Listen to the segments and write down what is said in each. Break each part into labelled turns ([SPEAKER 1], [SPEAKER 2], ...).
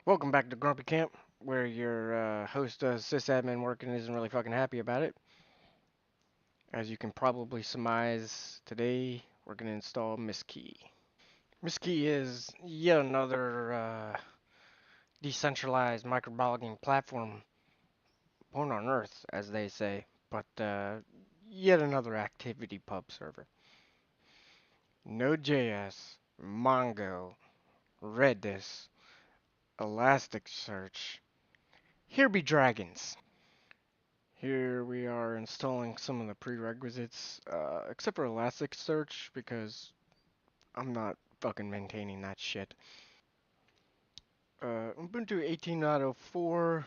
[SPEAKER 1] Welcome back to Grumpy Camp, where your host, sysadmin working, isn't really fucking happy about it. As you can probably surmise, today we're going to install Misskey. Misskey is yet another decentralized microblogging platform born on Earth, as they say, but yet another activity pub server. Node.js, Mongo, Redis, Elasticsearch. Here be dragons. Here we are installing some of the prerequisites, except for Elasticsearch because I'm not fucking maintaining that shit. Ubuntu 18.04,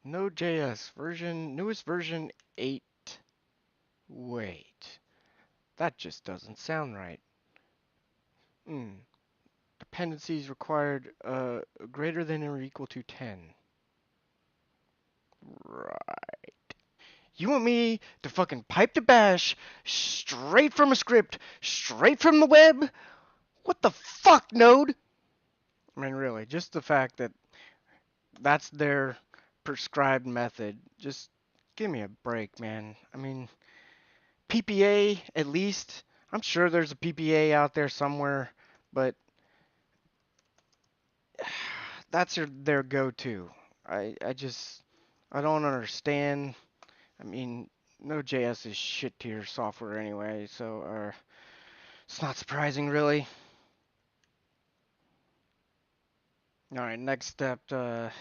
[SPEAKER 1] Node.js newest version 8. Wait, that just doesn't sound right. Hmm, dependencies required, greater than or equal to 10. Right. You want me to fucking pipe to bash straight from a script, straight from the web? What the fuck, Node? I mean, really, just the fact that that's their prescribed method. Just give me a break, man. I mean, PPA at least. I'm sure there's a PPA out there somewhere, but that's their go-to. I don't understand. I mean, Node.js is shit tier software anyway, so it's not surprising really. All right, next step. Create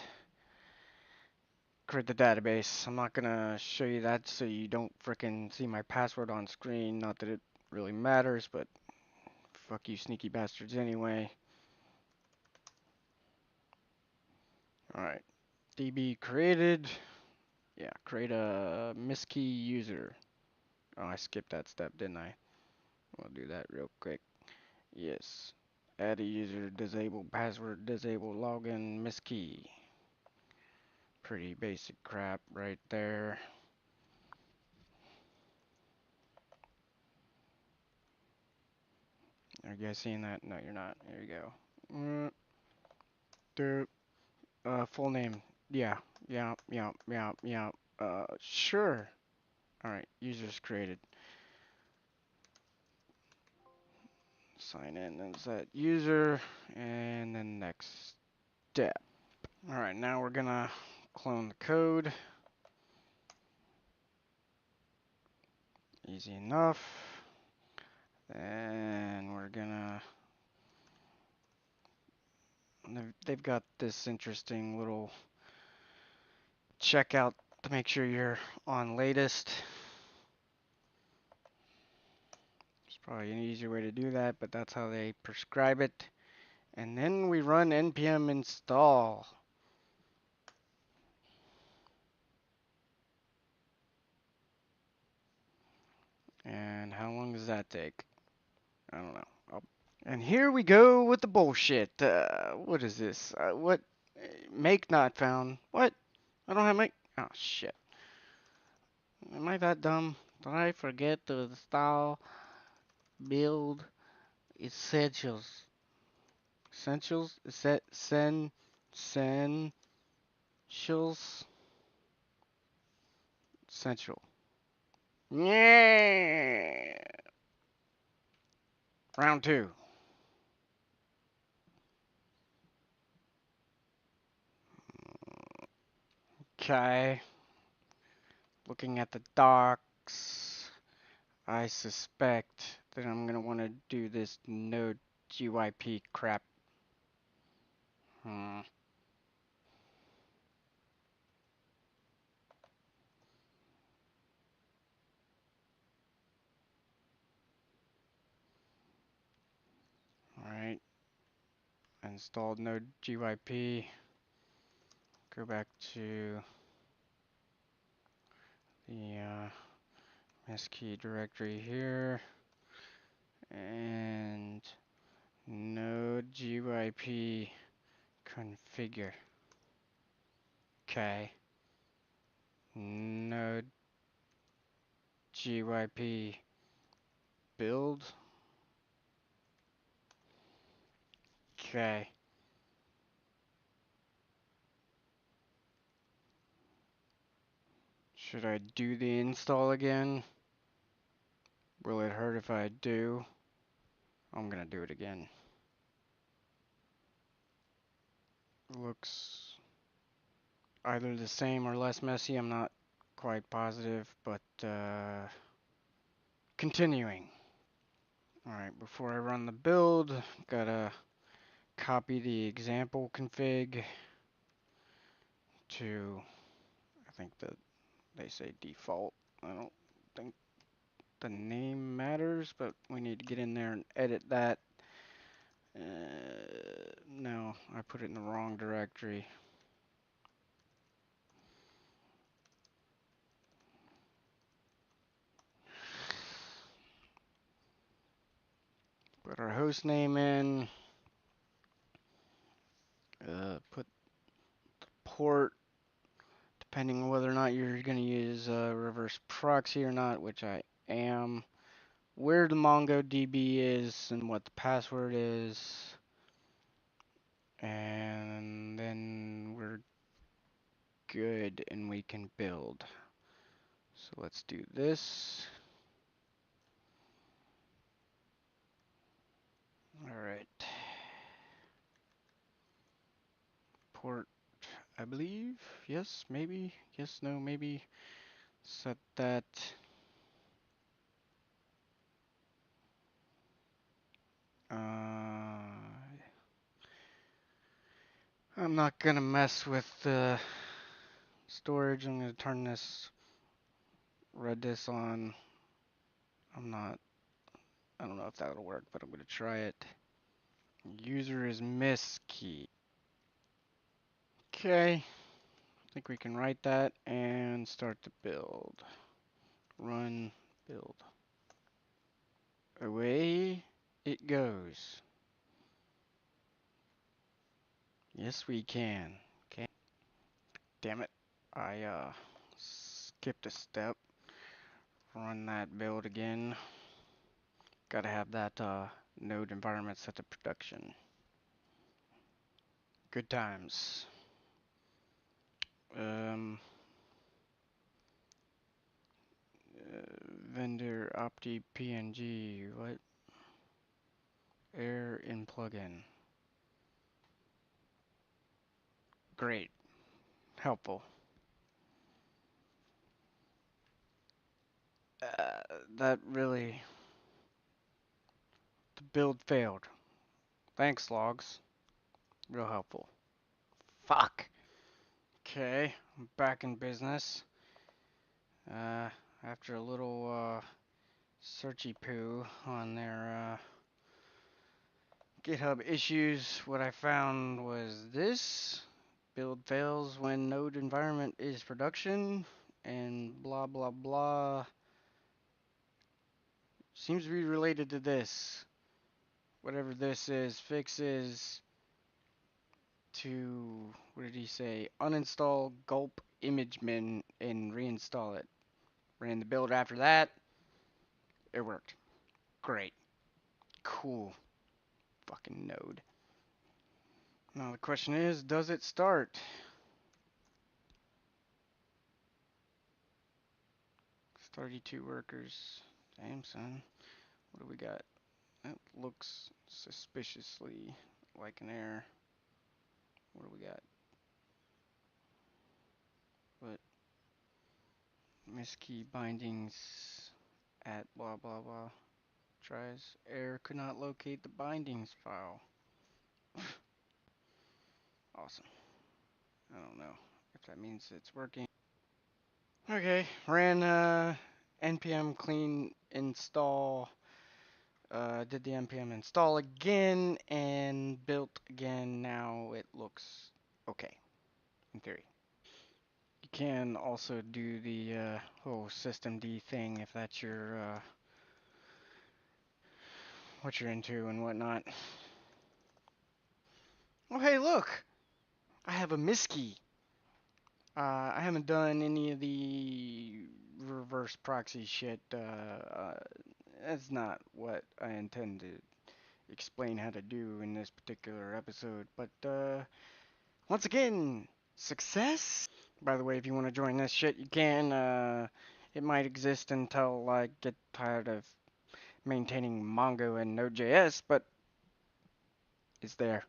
[SPEAKER 1] the database. I'm not gonna show you that so you don't frickin' see my password on screen. Not that it really matters, but fuck you sneaky bastards anyway. Alright, DB created. Yeah, create a Misskey user. Oh, I skipped that step, didn't I? We'll do that real quick. Yes. Add a user, disable password, disable login, Misskey. Pretty basic crap right there. Are you guys seeing that? No, you're not. Here you go. Full name. Yeah, yeah. Sure. All right, users created. Sign in as that user, and then next step. All right, now we're gonna clone the code. Easy enough. And we're gonna. They've got this interesting little checkout to make sure you're on latest. There's probably an easier way to do that, but that's how they prescribe it. And then we run npm install. And how long does that take? I don't know. And here we go with the bullshit. What is this? What? Make not found. What? I don't have make. Oh shit. Am I that dumb? Did I forget to install build essentials? Essentials? Essentials? Essential. Yeah. Round two. Okay. Looking at the docs, I suspect that I'm gonna want to do this node GYP crap. Hmm. Alright. Installed node GYP. Go back to the Misskey directory here. And node GYP configure. Okay. Node GYP build. Okay. Should I do the install again? Will it hurt if I do? I'm gonna do it again. Looks either the same or less messy, I'm not quite positive, but continuing. Alright, before I run the build, gotta copy the example config to, I think that they say default. I don't think the name matters, but we need to get in there and edit that. No, I put it in the wrong directory. Put our host name in. Put the port, depending on whether or not you're going to use reverse proxy or not, which I am. Where the MongoDB is and what the password is. And then we're good and we can build. So let's do this. Alright. Port, I believe. Yes, maybe. Yes, no, maybe. Set that. I'm not gonna mess with the storage. I'm gonna turn this Redis on. I don't know if that'll work, but I'm gonna try it. User is Misskey. Okay, I think we can write that and start the build. Run build. Away it goes. Yes, we can. Okay. Damn it. I skipped a step. Run that build again. Gotta have that node environment set to production. Good times. Vendor opti png. What? Error in plugin. Great. Helpful. That really. The build failed. Thanks, logs. Real helpful. Fuck. Okay, I'm back in business. After a little searchy poo on their GitHub issues, what I found was this. Build fails when node environment is production, and blah blah blah. Seems to be related to this. Whatever this is, fixes to, what did he say? Uninstall gulp imagemin and reinstall it. Ran the build after that. It worked. Great. Cool. Fucking node. Now the question is, does it start? 32 workers. Damn, son. What do we got? That looks suspiciously like an error. What do we got? What? Misskey bindings at blah blah blah. Tries. Error could not locate the bindings file. Awesome. I don't know if that means it's working. Okay, ran npm clean install. Did the npm install again and built again. Now it looks okay, in theory. You can also do the whole systemd thing if that's your what you're into and whatnot. Oh hey, look! I have a Misskey. I haven't done any of the reverse proxy shit. That's not what I intend to explain how to do in this particular episode. But once again, success. By the way, if you want to join this shit, you can. It might exist until I get tired of maintaining Mongo and Node.js, but it's there.